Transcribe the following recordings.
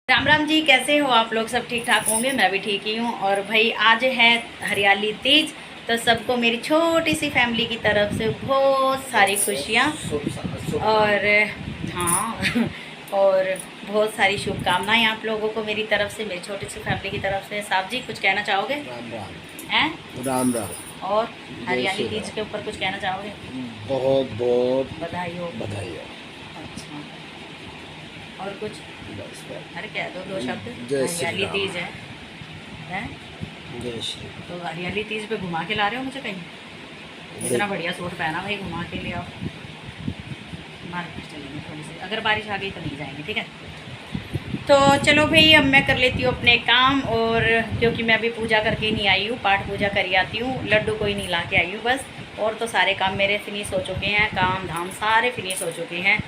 राम राम जी, कैसे हो आप लोग? सब ठीक ठाक होंगे, मैं भी ठीक ही हूँ। और भाई आज है हरियाली तीज, तो सबको मेरी छोटी सी फैमिली की तरफ से बहुत सारी खुशियाँ और हाँ और बहुत सारी शुभकामनाएं आप लोगों को मेरी तरफ से, मेरी छोटी सी फैमिली की तरफ से। साहब जी कुछ कहना चाहोगे? राम राम। हैं? राम राम। और जय हरियाली श्री तीज राम। के ऊपर कुछ कहना चाहोगे? बहुत बहुत बधाई हो। बधाई हो। अच्छा, और कुछ? बस बस। अरे कह दो दो शब्द। जय श्री हरियाली राम। तीज है, हैं? जय श्री तो हरियाली तीज पे घुमा के ला रहे हो मुझे कहीं? इतना राम। बढ़िया सूट पहना भाई, घुमा के ले आओ। मार्केट चलेंगे थोड़ी सी, अगर बारिश आ गई तो नहीं जाएंगे, ठीक है? तो चलो भाई, अब मैं कर लेती हूँ अपने काम। और क्योंकि मैं अभी पूजा करके नहीं आई हूँ, पाठ पूजा कर आती हूँ, लड्डू कोई नहीं ला के आई हूँ बस। और तो सारे काम मेरे फिनिश हो चुके हैं, काम धाम सारे फिनिश हो चुके हैं।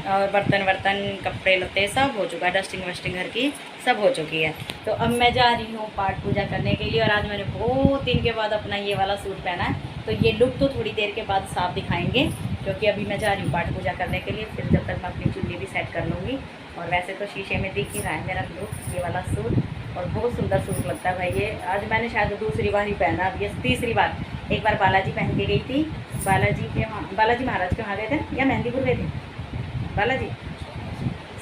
और बर्तन वर्तन कपड़े लत्ते सब हो चुका है, डस्टिंग वस्टिंग घर की सब हो चुकी है। तो अब मैं जा रही हूँ पाठ पूजा करने के लिए। और आज मैंने बहुत दिन के बाद अपना ये वाला सूट पहना है, तो ये लुक तो थोड़ी देर के बाद साफ दिखाएंगे, क्योंकि अभी मैं जा रही हूँ पाठ पूजा करने के लिए। फिर जब तक मैं अपनी चुन्नी भी सेट कर लूँगी। और वैसे तो शीशे में दिख ही रहा है मेरा लुक, ये वाला सूट। और बहुत सुंदर सूट लगता है भाई ये। आज मैंने शायद दूसरी बार ही पहना, अब ये तीसरी बार। एक बार बालाजी पहन के गई थी, बालाजी के वहाँ, बालाजी महाराज के वहाँ गए थे या मेहंदीपुर गए थे? बालाजी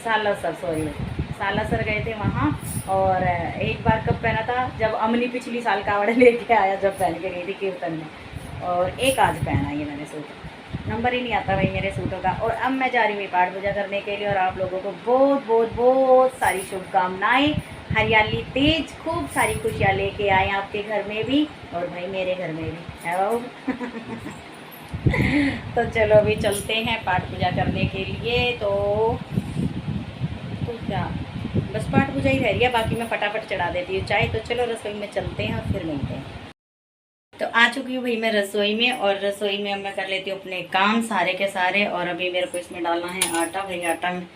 सालासर, सॉरी, सालासर गए थे वहाँ। और एक बार कब पहना था, जब अमनी पिछली साल कावड़ लेके आया, जब पहन के गई थी कीर्तन में। और एक आज पहना ये मैंने सूट, नंबर ही नहीं आता भाई मेरे सूटों का। और अब मैं जा रही हूँ पाठ पूजा करने के लिए। और आप लोगों को बहुत बहुत बहुत सारी शुभकामनाएं। हरियाली तीज खूब सारी खुशियाँ लेके आए आपके घर में भी, और भाई मेरे घर में भी है। तो चलो अभी चलते हैं पाठ पूजा करने के लिए। तो क्या, बस पाठ पूजा ही रह रही है, बाकी मैं फटाफट चढ़ा देती हूँ चाय। तो चलो रसोई में चलते हैं और फिर मिलते हैं। तो आ चुकी हूँ भाई मैं रसोई में। और रसोई में अब मैं कर लेती हूँ अपने काम सारे के सारे। और अभी मेरे को इसमें डालना है आटा भाई। आटा में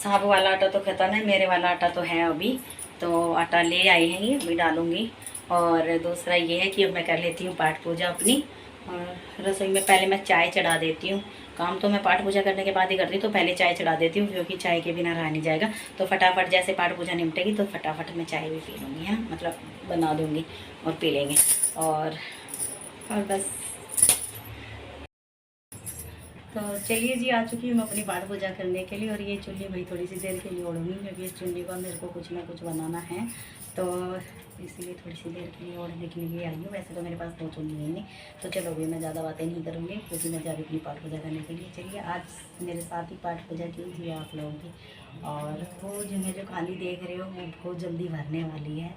साहब वाला आटा तो खत्म है, मेरे वाला आटा तो है अभी। तो आटा ले आई है, ये अभी डालूँगी। और दूसरा ये है कि अब मैं कर लेती हूँ पाठ पूजा अपनी। और रसोई में पहले मैं चाय चढ़ा देती हूँ। काम तो मैं पाठ पूजा करने के बाद ही करती हूँ, तो पहले चाय चढ़ा देती हूँ, क्योंकि चाय के बिना रहा नहीं जाएगा। तो फटाफट जैसे पाठ पूजा निपटेगी तो फटाफट मैं चाय भी पी लूँगी, है मतलब बना दूँगी और पी लेंगे। और बस। तो चलिए जी, आ चुकी हूँ मैं अपनी पाठ पूजा करने के लिए। और ये चुन्नी भाई थोड़ी सी देर के लिए ओढ़ूँगी, क्योंकि इस चुन्नी का मेरे को कुछ ना कुछ बनाना है, तो इसीलिए थोड़ी सी देर के लिए ओढ़ने के लिए आई हूँ। वैसे तो मेरे पास दो चुन्नी है, तो चलो अभी मैं ज़्यादा बातें नहीं करूँगी, क्योंकि मैं जा रही अपनी पाठ पूजा करने के लिए। चलिए आज मेरे साथ ही पाठ पूजा कीजिए आप लोग भी। और वो जो खाली देख रहे हो वो बहुत जल्दी भरने वाली है,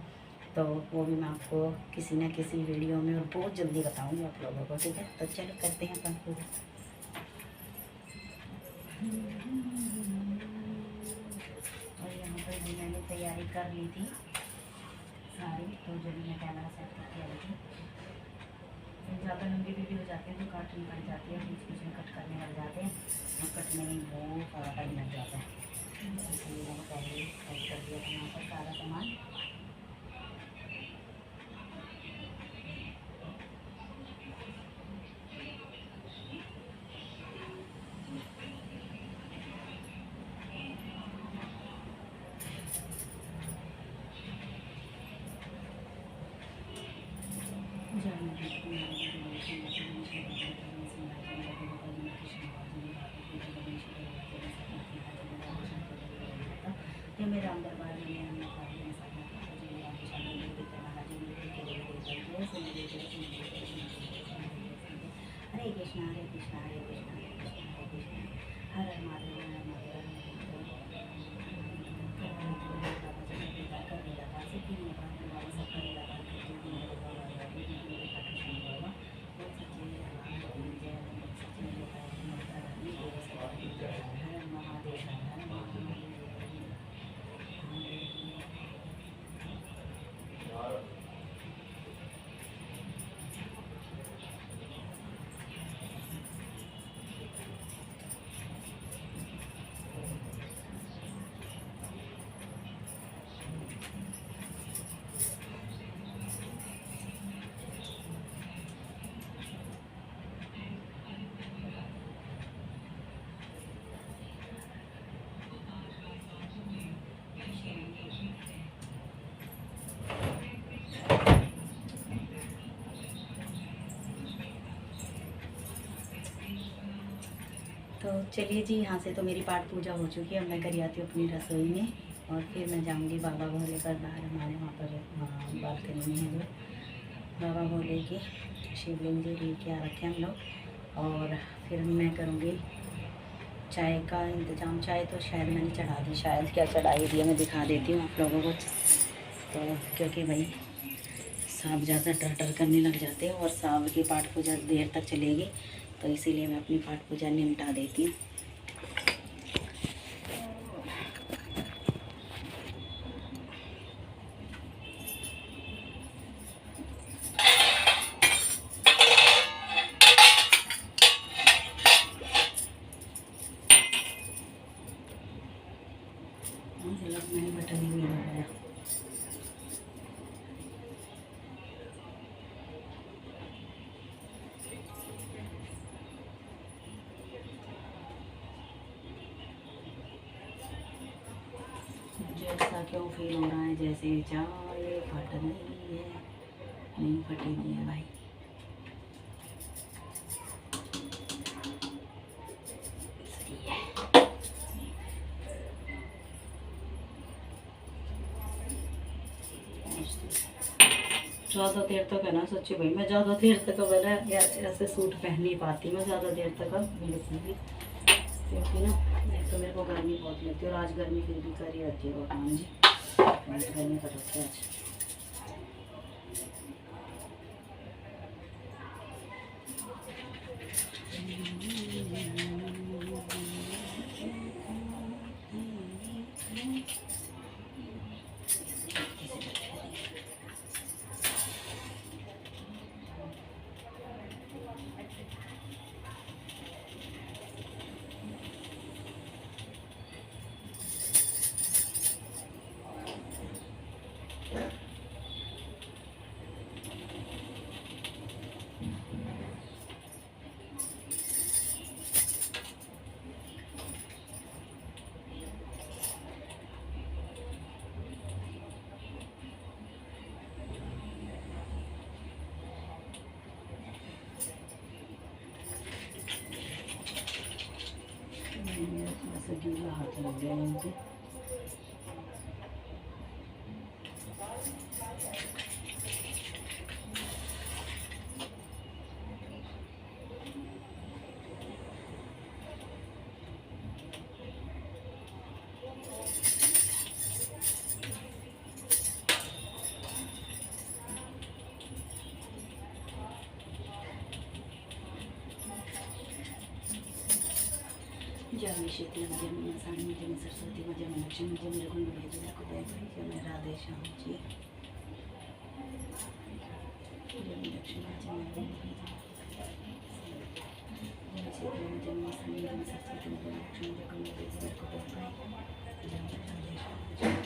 तो वो भी मैं आपको किसी न किसी वीडियो में और बहुत जल्दी बताऊँगी आप लोगों को, ठीक है? तो चलो करते हैं पाठ पूजा। और यहाँ पर भी मैंने तैयारी कर ली थी सारी, तो जब मैं कैमरा सेट करके आई थी। ज़्यादा लंबी वीडियो हो जाती है तो काटनी पड़ जाती है, बीच बीच में कट करने लग जाते हैं, और कटने में बहुत सारा टाइम लग जाता है। इसलिए मैंने पहले सेट कर दिया था यहाँ पर सारा सामान। ये मेरा अंदर बार में हरे कृष्णा हरे कृष्णा हरे कृष्णा हरे कृष्णा हरे कृष्णा हर हर महादेव हर हर चलिए जी, यहाँ से तो मेरी पाठ पूजा हो चुकी है। अब मैं कर आती हूँ अपनी रसोई में और फिर मैं जाऊँगी बाबा भोले पर। बाहर हमारे वहाँ पर बालकनी में है जो बाबा भोले की शिवलिंग जी लेके आ रखे हम लोग। और फिर मैं करूँगी चाय का इंतज़ाम। चाय तो शायद मैंने चढ़ा दी, शायद क्या चढ़ाई दिया मैं दिखा देती हूँ आप लोगों को। तो क्योंकि भाई सांप ज़्यादा टर टर करने लग जाते हैं और सांप की पाठ पूजा देर तक चलेगी, तो इसीलिए मैं अपनी पाठ पूजा निपटा देती हूँ। मैंने बटन ही नहीं लगाया। मुझे ऐसा क्यों फील हो रहा है जैसे चाय फट रही है। नहीं फटी नहीं है भाई। सही है। ज़्यादा देर तक है ना, सच्ची भाई मैं ज़्यादा देर तक अब है ना ऐसे सूट पहन नहीं पाती मैं ज़्यादा देर तक अब बिल्कुल भी, क्योंकि ना एक तो मेरे को गर्मी बहुत लगती है और आज गर्मी फिर भी कर ही रहती है भगवान जी, बहुत गर्मी कर रखी है आज। ऐसे गीला हाथ लग गया यहाँ पे। जय शीतला जय मैं सानी जय सरस्वती जय मैं लक्ष्मी जय मेरे गुण भेज मेरे को दे जय मैं राधे श्याम जी जय मैं लक्ष्मी जय मैं जय शीतला जय मैं सानी जय मैं सरस्वती जय लक्ष्मी जय गुण भेज मेरे को दे जय मैं राधे श्याम जी।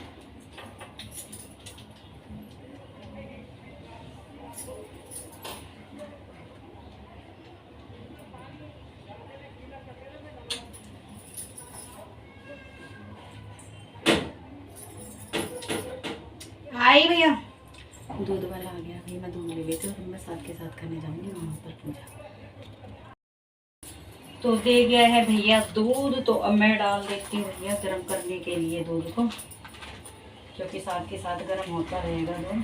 आई भैया दूध वाला आ गया। अभी मैं दूध ले लेती हूँ, मैं साथ के साथ करने जाऊँगी वहाँ पर पूजा। तो दे गया है भैया दूध, तो अब मैं डाल देती हूँ भैया गर्म करने के लिए दूध को, क्योंकि साथ के साथ गर्म होता रहेगा दूध।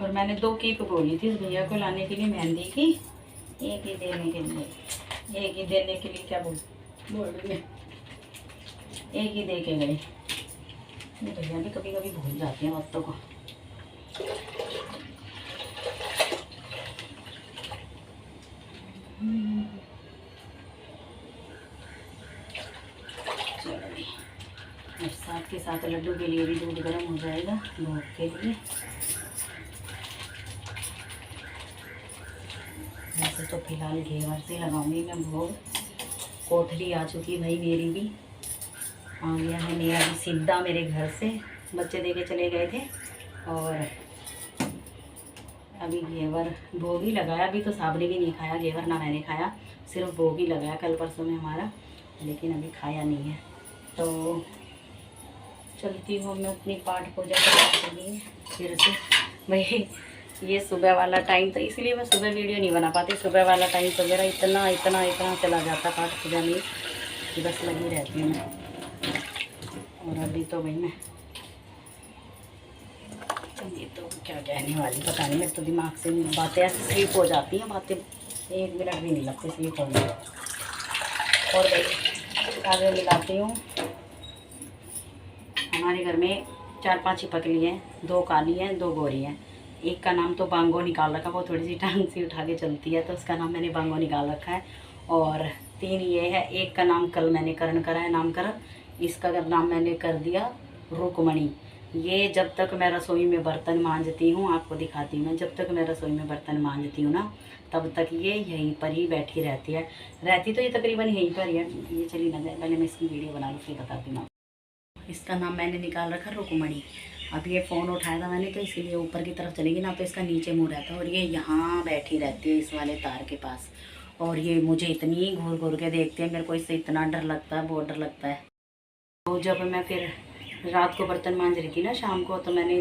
और मैंने 2 कीप बोली थी इस भैया को लाने के लिए मेहंदी की, एक ही देने के लिए, एक ही देने के लिए क्या बोल रही है, एक ही दे के गए। ये भैया भी कभी कभी भूल जाते हैं वक्तों को। और साथ के साथ लड्डू के लिए भी दूध गर्म हो जाएगा भोग के लिए। वैसे तो फिलहाल घेवर से लगाऊंगी मैं भोग। कोठरी आ चुकी भाई, मेरी भी आ गया है, मेरा भी सीधा मेरे घर से बच्चे दे के चले गए थे। और अभी घेवर भोग ही लगाया, अभी तो साबरी भी नहीं खाया घेवर, ना मैंने खाया। सिर्फ भोग ही लगाया कल परसों में हमारा, लेकिन अभी खाया नहीं है। तो चलती हूँ मैं अपनी पाठ पूजा करने के लिए फिर से। भाई ये सुबह वाला टाइम था, इसलिए मैं सुबह वीडियो नहीं बना पाती। सुबह वाला टाइम तो मेरा इतना इतना इतना चला जाता पाठ पूजा में कि बस लगी रहती हूँ मैं। और अभी तो भाई मैं ये तो क्या कहने वाली पता नहीं, मेरे तो दिमाग से बातें ऐसे स्लिप हो जाती हैं, बातें 1 मिनट भी नहीं लगती स्लिप होने। और भाई आगे मिलाती हूँ। हमारे घर में 4-5 छिपकली हैं, 2 काली हैं 2 गोरी हैं। एक का नाम तो बांगो निकाल रखा, वो थोड़ी सी टांग सी उठा के चलती है तो उसका नाम मैंने बांगो निकाल रखा है। और 3 ये है, एक का नाम कल मैंने करण करा है नामकरण, इसका नाम मैंने कर दिया रुकमणी। ये जब तक मैं रसोई में बर्तन मांजती हूँ, आपको दिखाती हूँ मैं, जब तक मैं रसोई में बर्तन मांजती हूँ ना तब तक ये यहीं पर ही बैठी रहती है। रहती तो ये तकरीबन यहीं पर ही है, ये चली ना जाए। पहले मैं इसकी वीडियो बना लूँ फिर बताती हूँ। इसका नाम मैंने निकाल रखा रुकमणी। अब ये फ़ोन उठाया था मैंने तो इसीलिए ऊपर की तरफ चलेगी ना, तो इसका नीचे मुँह रहता है और ये यहाँ बैठी रहती है इस वाले तार के पास। और ये मुझे इतनी घूर घूर के देखती है, मेरे को इससे इतना डर लगता है, बहुत डर लगता है। तो जब मैं फिर रात को बर्तन मांज रही थी ना शाम को, तो मैंने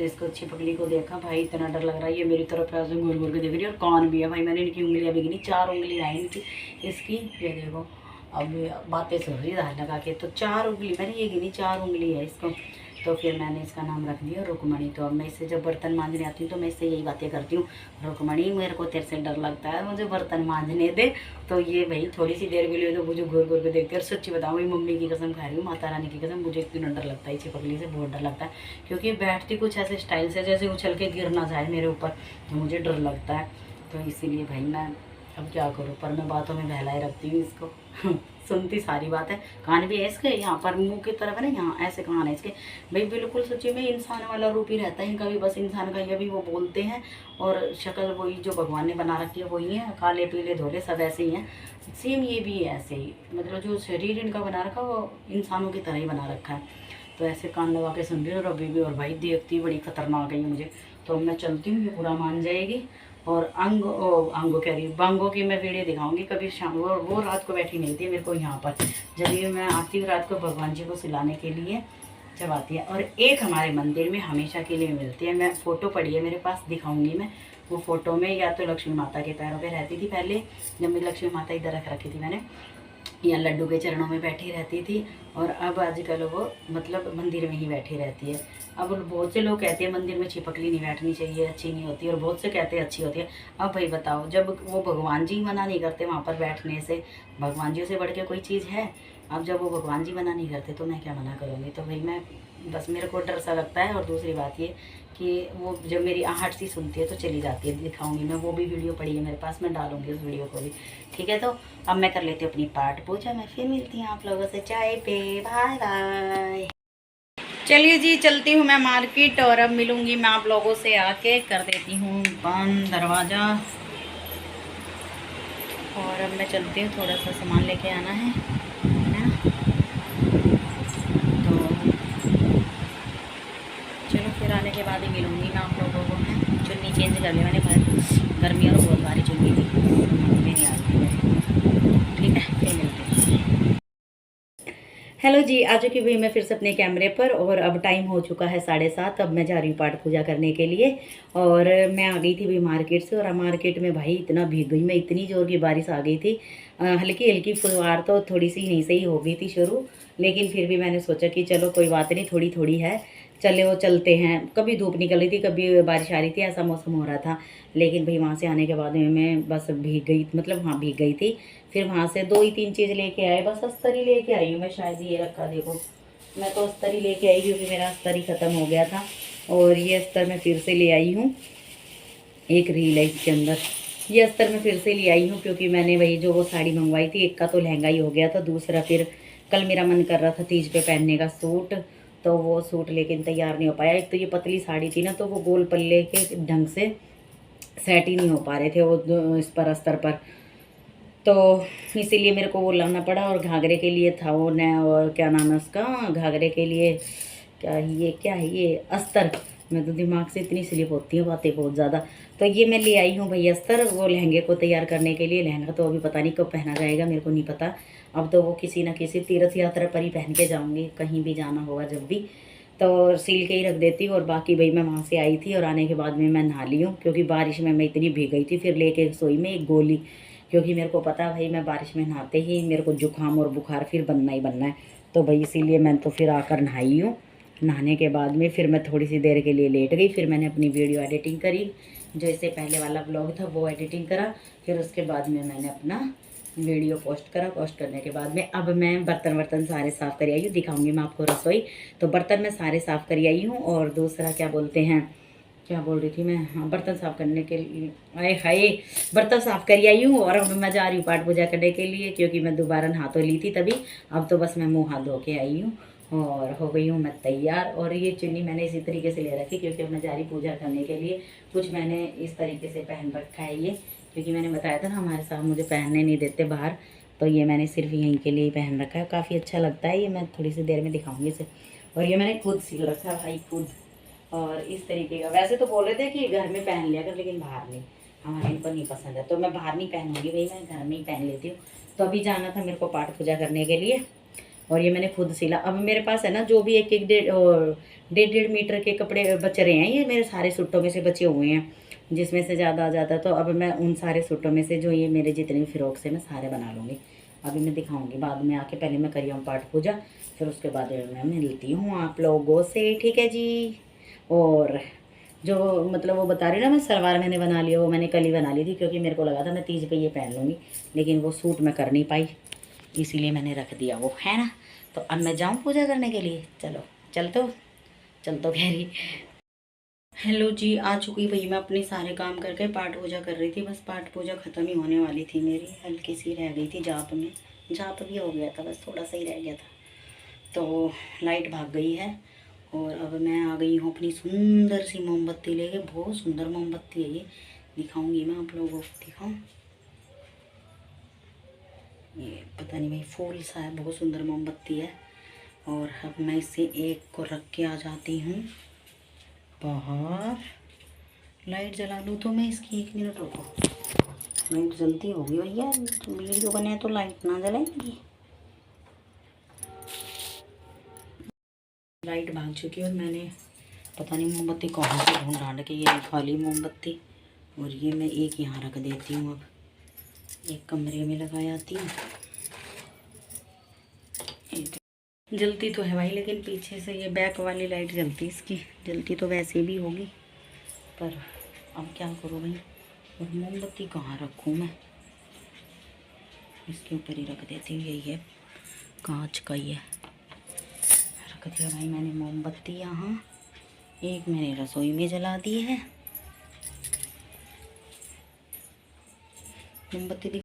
इसको छिपकली को देखा, भाई इतना डर लग रहा है। ये मेरी तरफ ऐसे घूर घूर के देख रही है और कान भी है भाई। मैंने इनकी उंगलियाँ भी गिनी, 4 उंगली आई इनकी इसकी, ये देखो। अब बातें सुन रही धार लगा के, तो 4 उंगली मैंने ये गिनी, 4 उंगली है इसको। तो फिर मैंने इसका नाम रख दिया रुकमणी। तो अब मैं इससे जब बर्तन मांजने आती हूँ तो मैं इससे यही बातें करती हूँ, रुकमणी मेरे को तेरे से डर लगता है, मुझे बर्तन मांजने दे। तो ये भाई थोड़ी सी देर के लिए तो मुझे घूर घूर के देखते हैं। और सच्ची बताऊँ, मेरी मम्मी की कसम खा रही हूँ, माता रानी की कसम, मुझे इतना डर लगता है छिपकली से, बहुत डर लगता है। क्योंकि बैठती कुछ ऐसे स्टाइल से जैसे उछल के गिर ना जाए मेरे ऊपर, तो मुझे डर लगता है। तो इसीलिए भाई मैं अब क्या करूँ, पर मैं बातों में बहलाए रखती हूँ इसको। सुनती सारी बात है, कान भी है इसके यहाँ पर, मुंह की तरफ है ना, यहाँ ऐसे कान है इसके। भाई बिल्कुल सच्ची में इंसान वाला रूप ही रहता है इनका भी, बस इंसान का ये भी वो बोलते हैं। और शक्ल वही जो भगवान ने बना रखी है वही है, काले पीले धोले सब ऐसे ही हैं। सेम ये भी है ऐसे ही, मतलब जो शरीर इनका बना रखा वो इंसानों की तरह ही बना रखा है। तो ऐसे कान लगा के सुन रही हूँ अभी भी। और भाई देखती बड़ी खतरनाक है ये मुझे। तो मैं चलती हूँ, ये पूरा मान जाएगी। और अंगो कह रही बांगो की मैं वीडियो दिखाऊंगी कभी शाम। वो रात को बैठी मिलती है मेरे को यहाँ पर, जब भी मैं आती हूँ रात को भगवान जी को सुलाने के लिए जब आती है। और एक हमारे मंदिर में हमेशा के लिए मिलती है, मैं फ़ोटो पड़ी है मेरे पास, दिखाऊंगी मैं वो फ़ोटो में। या तो लक्ष्मी माता के पैरों पे रहती थी पहले, जब मैं लक्ष्मी माता इधर रख रखी थी मैंने, या लड्डू के चरणों में बैठी रहती थी। और अब आजकल वो मतलब मंदिर में ही बैठी रहती है। अब बहुत से लोग कहते हैं मंदिर में छिपकली नहीं बैठनी चाहिए, अच्छी नहीं होती, और बहुत से कहते हैं अच्छी होती है। अब भाई बताओ, जब वो भगवान जी मना नहीं करते वहाँ पर बैठने से, भगवान जी से बढ़ के कोई चीज़ है? अब जब वो भगवान जी मना नहीं करते तो मैं क्या मना करूँगी? तो भाई मैं बस, मेरे को डर सा लगता है। और दूसरी बात ये कि वो जब मेरी आहट सी सुनती है तो चली जाती है। दिखाऊंगी मैं, वो भी वीडियो पड़ी है मेरे पास, मैं डालूंगी उस वीडियो को भी, ठीक है। तो अब मैं कर लेती हूँ अपनी पाठ पूजा, मैं फिर मिलती हूँ आप लोगों से चाय पे। Bye bye. चलिए जी, चलती हूँ मैं मार्केट, और अब मिलूंगी मैं आप लोगों से आके। कर देती हूँ बंद दरवाज़ा, और अब मैं चलती हूँ, थोड़ा सा सामान लेके आना है ना। तो चलो फिर आने के बाद ही मिलूंगी मैं आप लोगों को। है चुन्नी चेंज कर लिया मैंने, गर्मी और बहुत भारी चुन्नी थी, नहीं आती है, ठीक है। फिर मिलते हैं। हेलो जी, आ चुकी हुई मैं फिर से अपने कैमरे पर, और अब टाइम हो चुका है 7:30। अब मैं जा रही हूँ पाठ पूजा करने के लिए। और मैं आ गई थी भी मार्केट से, और मार्केट में भाई इतना भीग गई मैं, इतनी ज़ोर की बारिश आ गई थी। हल्की हल्की फुहार तो थोड़ी सी यहीं से ही हो गई थी शुरू, लेकिन फिर भी मैंने सोचा कि चलो कोई बात नहीं, थोड़ी थोड़ी है, चलते हैं। कभी धूप निकल रही थी, कभी बारिश आ रही थी, ऐसा मौसम हो रहा था। लेकिन भाई वहाँ से आने के बाद में मैं बस भीग गई, मतलब हाँ भीग गई थी। फिर वहाँ से 2 ही 3 चीज़ लेके आए, बस अस्तर ही लेके आई हूँ मैं, शायद ये रखा देखो, मैं तो अस्तर ही लेके आई क्योंकि मेरा अस्तर ही ख़त्म हो गया था। और ये अस्तर मैं फिर से ले आई हूँ, एक रील है इसके अंदर। ये अस्तर मैं फिर से ले आई हूँ क्योंकि मैंने वही जो वो साड़ी मंगवाई थी, एक का तो लहंगा ही हो गया था, दूसरा फिर कल मेरा मन कर रहा था तीज पे पहनने का सूट, तो वो सूट लेकिन तैयार नहीं हो पाया। एक तो ये पतली साड़ी थी ना, तो वो गोल पल्ले के ढंग से सेट ही नहीं हो पा रहे थे वो इस पर अस्तर पर, तो इसीलिए मेरे को वो लाना पड़ा। और घाघरे के लिए था वो न, और क्या नाम है उसका, घाघरे के लिए क्या है ये अस्तर, मैं तो दिमाग से इतनी स्लिप होती हूँ बातें बहुत ज़्यादा। तो ये मैं ले आई हूँ भैया अस्तर, वो लहंगे को तैयार करने के लिए। लहंगा तो अभी पता नहीं कब पहना जाएगा, मेरे को नहीं पता। अब तो वो किसी न किसी तीर्थ यात्रा पर ही पहन के जाऊँगी, कहीं भी जाना होगा जब भी, तो सील के ही रख देती हूँ। और बाकी भाई मैं वहाँ से आई थी और आने के बाद में मैं नहा ली हूँ, क्योंकि बारिश में मैं इतनी भीग गई थी। फिर लेके सोई में एक गोली, क्योंकि मेरे को पता भाई मैं बारिश में नहाते ही मेरे को जुकाम और बुखार फिर बनना ही बनना है। तो भाई इसीलिए मैं तो फिर आकर नहाई हूँ। नहाने के बाद में फिर मैं थोड़ी सी देर के लिए लेट गई। फिर मैंने अपनी वीडियो एडिटिंग करी, जो इससे पहले वाला ब्लॉग था वो एडिटिंग करा। फिर उसके बाद में मैंने अपना वीडियो पोस्ट करा। पोस्ट करने के बाद में अब मैं बर्तन सारे साफ़ कर आई हूँ, दिखाऊंगी मैं आपको रसोई। तो बर्तन मैं सारे साफ़ कर आई हूँ। और दूसरा क्या बोलते हैं, क्या बोल रही थी मैं, हाँ बर्तन साफ़ करने के लिए, आए हाय बर्तन साफ़ कर आई हूँ। और अब मैं जा रही हूँ पाठ पूजा करने के लिए, क्योंकि मैं दोबारा नहा तो ली थी तभी। अब तो बस मैं मुँह हाथ धो के आई हूँ और हो गई हूँ मैं तैयार। और ये चुन्नी मैंने इसी तरीके से ले रखी, क्योंकि अब मैं जा रही पूजा करने के लिए। कुछ मैंने इस तरीके से पहन रखा है ये, क्योंकि मैंने बताया था ना हमारे साथ मुझे पहनने नहीं देते बाहर, तो ये मैंने सिर्फ यहीं के लिए पहन रखा है। काफ़ी अच्छा लगता है ये, मैं थोड़ी सी देर में दिखाऊंगी इसे। और ये मैंने खुद सिल रखा है भाई, खुद। और इस तरीके का, वैसे तो बोल रहे थे कि घर में पहन लिया कर, लेकिन बाहर नहीं, हमारे इनको नहीं पसंद है। तो मैं बाहर नहीं पहनूंगी भाई, मैं घर में ही पहन लेती हूँ। तो अभी जाना था मेरे को पाठ पूजा करने के लिए, और ये मैंने खुद सिला। अब मेरे पास है ना जो भी एक डेढ़ मीटर के कपड़े बच रहे हैं, ये मेरे सारे सूटों में से बचे हुए हैं, जिसमें से ज़्यादा आ जाता। तो अब मैं उन सारे सूटों में से जो ये मेरे जितने भी फ्रॉक से मैं सारे बना लूँगी। अभी मैं दिखाऊंगी बाद में आके, पहले मैं करी हूँ पाठ पूजा, फिर उसके बाद मैं मिलती हूँ आप लोगों से, ठीक है जी। और जो मतलब वो बता रही ना, मैं सलवार मैंने बना लिया, वो मैंने कल ही बना ली थी, क्योंकि मेरे को लगा था मैं तीज पे ये पहन लूँगी, लेकिन वो सूट मैं कर नहीं पाई, इसीलिए मैंने रख दिया वो, है ना। तो अब मैं जाऊँ पूजा करने के लिए, चलो चल तो कह रही। हेलो जी, आ चुकी भाई मैं अपने सारे काम करके पाठ पूजा कर रही थी। बस पाठ पूजा ख़त्म ही होने वाली थी मेरी, हल्की सी रह गई थी जाप में, जाप भी हो गया था, बस थोड़ा सा ही रह गया था। तो लाइट भाग गई है और अब मैं आ गई हूँ अपनी सुंदर सी मोमबत्ती लेके। बहुत सुंदर मोमबत्ती है ये, दिखाऊंगी मैं आप लोगों को, दिखाऊँ, ये पता नहीं भाई फूल सा है, बहुत सुंदर मोमबत्ती है। और अब मैं इसे एक को रख के आ जाती हूँ बाहर। लाइट जला लूँ तो मैं इसकी, 1 मिनट रुको, लाइट जल्दी होगी भैया, वीडियो बने तो लाइट ना जलाएंगी। लाइट भाग चुकी है और मैंने पता नहीं मोमबत्ती कहाँ से ढूंढ ढांड के, ये खाली मोमबत्ती, और ये मैं एक यहाँ रख देती हूँ। अब एक कमरे में लगा आती हूँ। जलती तो है भाई, लेकिन पीछे से ये बैक वाली लाइट जलती, इसकी जलती तो वैसे भी होगी, पर अब क्या करूँ भाई। और मोमबत्ती कहाँ रखूँ मैं, इसके ऊपर ही रख देती हूँ, यही है कांच का ही है, रख दिया भाई मैंने मोमबत्ती यहाँ। एक मैंने रसोई में जला दी है मोमबत्ती।